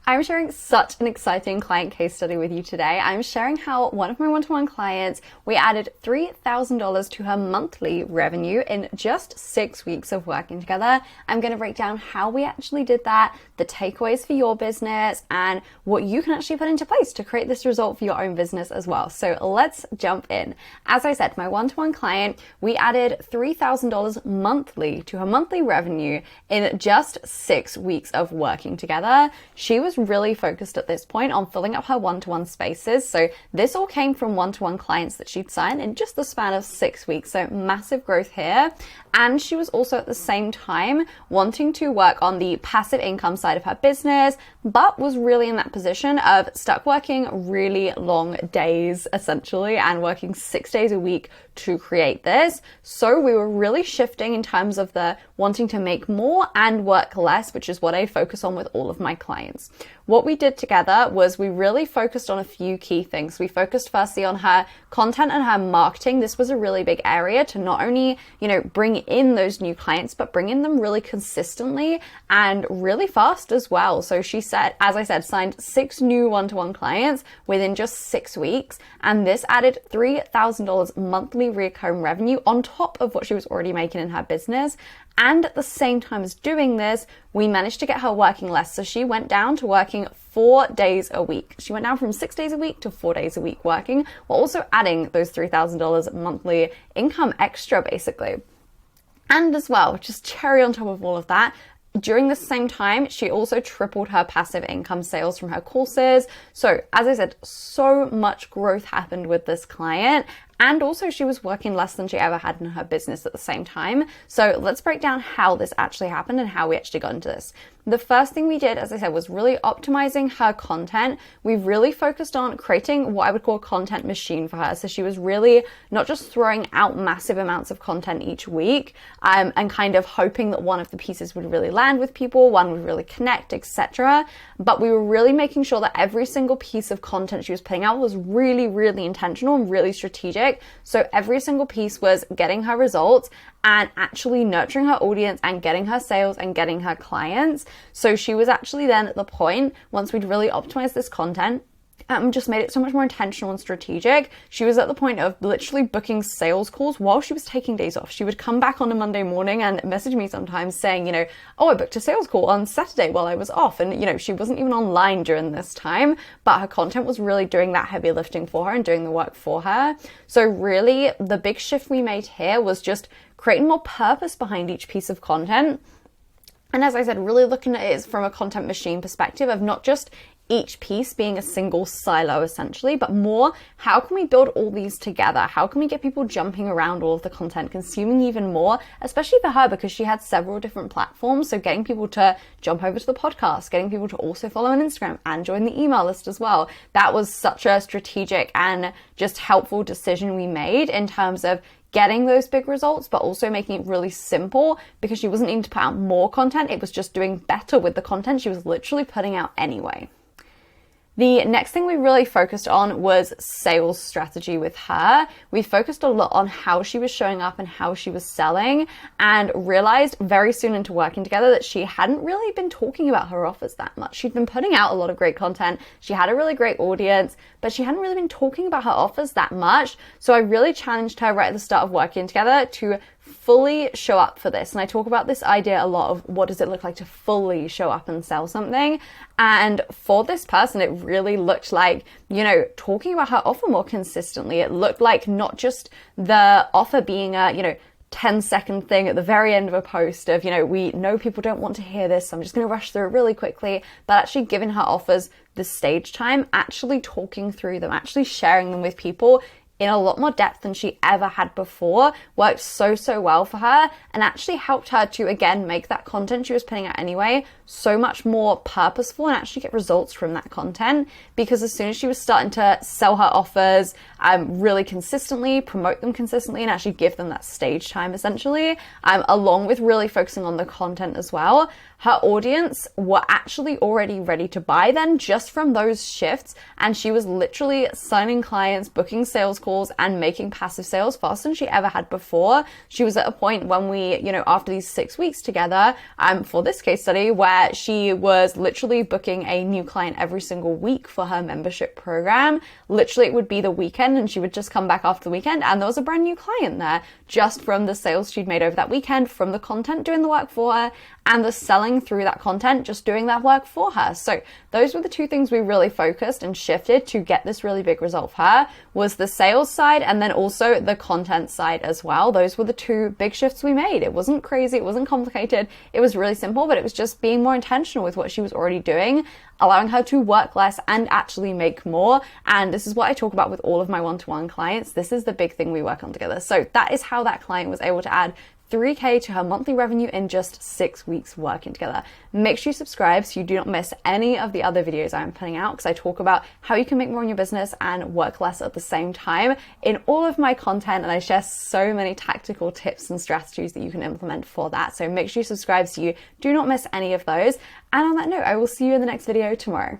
I'm sharing such an exciting client case study with you today. I'm sharing how one of my one-to-one clients, we added $3,000 to her monthly revenue in just 6 weeks of working together. I'm going to break down how we actually did that, the takeaways for your business, and what you can actually put into place to create this result for your own business as well. So let's jump in. As I said, my one-to-one client, we added $3,000 monthly to her monthly revenue in just 6 weeks of working together. She was really focused at this point on filling up her one-to-one spaces. So this all came from one-to-one clients that she'd signed in just the span of 6 weeks. So massive growth here. And she was also at the same time wanting to work on the passive income side of her business, but was really in that position of stuck working really long days essentially and working 6 days a week to create this. So we were really shifting in terms of the wanting to make more and work less, which is what I focus on with all of my clients. What we did together was we really focused on a few key things. We focused firstly on her content and her marketing. This was a really big area to not only, bring in those new clients, but bring in them really consistently and really fast as well. So she said, as I said, signed 6 new one-to-one clients within just 6 weeks. And this added $3,000 monthly recurring revenue on top of what she was already making in her business. And at the same time as doing this, we managed to get her working less. So she went down to working 4 days a week. She went down from 6 days a week to 4 days a week working, while also adding those $3,000 monthly income extra basically. And as well, just cherry on top of all of that, during the same time, she also tripled her passive income sales from her courses. So as I said, so much growth happened with this client. And also she was working less than she ever had in her business at the same time. So let's break down how this actually happened and how we actually got into this. The first thing we did, as I said, was really optimizing her content. We really focused on creating what I would call a content machine for her. So she was really not just throwing out massive amounts of content each week and kind of hoping that one of the pieces would really land with people, one would really connect, etc. But we were really making sure that every single piece of content she was putting out was really, really intentional and really strategic. So every single piece was getting her results and actually nurturing her audience and getting her sales and getting her clients. So she was actually then at the point, once we'd really optimized this content, just made it so much more intentional and strategic. She was at the point of literally booking sales calls while she was taking days off. She would come back on a Monday morning and message me sometimes saying, I booked a sales call on Saturday while I was off. And, she wasn't even online during this time, but her content was really doing that heavy lifting for her and doing the work for her. So really the big shift we made here was just creating more purpose behind each piece of content. And as I said, really looking at it from a content machine perspective of not just each piece being a single silo essentially, but more, how can we build all these together? How can we get people jumping around all of the content, consuming even more, especially for her because she had several different platforms. So getting people to jump over to the podcast, getting people to also follow on Instagram and join the email list as well. That was such a strategic and just helpful decision we made in terms of getting those big results, but also making it really simple because she wasn't needing to put out more content. It was just doing better with the content she was literally putting out anyway. The next thing we really focused on was sales strategy with her. We focused a lot on how she was showing up and how she was selling, and realized very soon into working together that she hadn't really been talking about her offers that much. She'd been putting out a lot of great content. She had a really great audience, but she hadn't really been talking about her offers that much. So I really challenged her right at the start of working together to fully show up for this. And I talk about this idea a lot of what does it look like to fully show up and sell something. And for this person, it really looked like, talking about her offer more consistently. It looked like not just the offer being a, 10-second thing at the very end of a post of, we know people don't want to hear this, so I'm just going to rush through it really quickly, but actually giving her offers the stage time, actually talking through them, actually sharing them with people in a lot more depth than she ever had before, worked so well for her and actually helped her to, again, make that content she was putting out anyway so much more purposeful and actually get results from that content. Because as soon as she was starting to sell her offers really consistently, promote them consistently, and actually give them that stage time essentially, along with really focusing on the content as well, her audience were actually already ready to buy then just from those shifts. And she was literally signing clients, booking sales calls, and making passive sales faster than she ever had before. She was at a point when we, after these 6 weeks together, for this case study, where she was literally booking a new client every single week for her membership program. Literally, it would be the weekend and she would just come back after the weekend and there was a brand new client there just from the sales she'd made over that weekend, from the content doing the work for her and the selling through that content, just doing that work for her. So those were the two things we really focused and shifted to get this really big result for her, was the sales side and then also the content side as well. Those were the two big shifts we made. It wasn't crazy, it wasn't complicated, it was really simple, but it was just being more intentional with what she was already doing, allowing her to work less and actually make more. And this is what I talk about with all of my one-to-one clients. This is the big thing we work on together. So that is how that client was able to add $3,000 to her monthly revenue in just 6 weeks working together. Make sure you subscribe so you do not miss any of the other videos I'm putting out, because I talk about how you can make more in your business and work less at the same time in all of my content, and I share so many tactical tips and strategies that you can implement for that. So make sure you subscribe so you do not miss any of those. And on that note, I will see you in the next video tomorrow.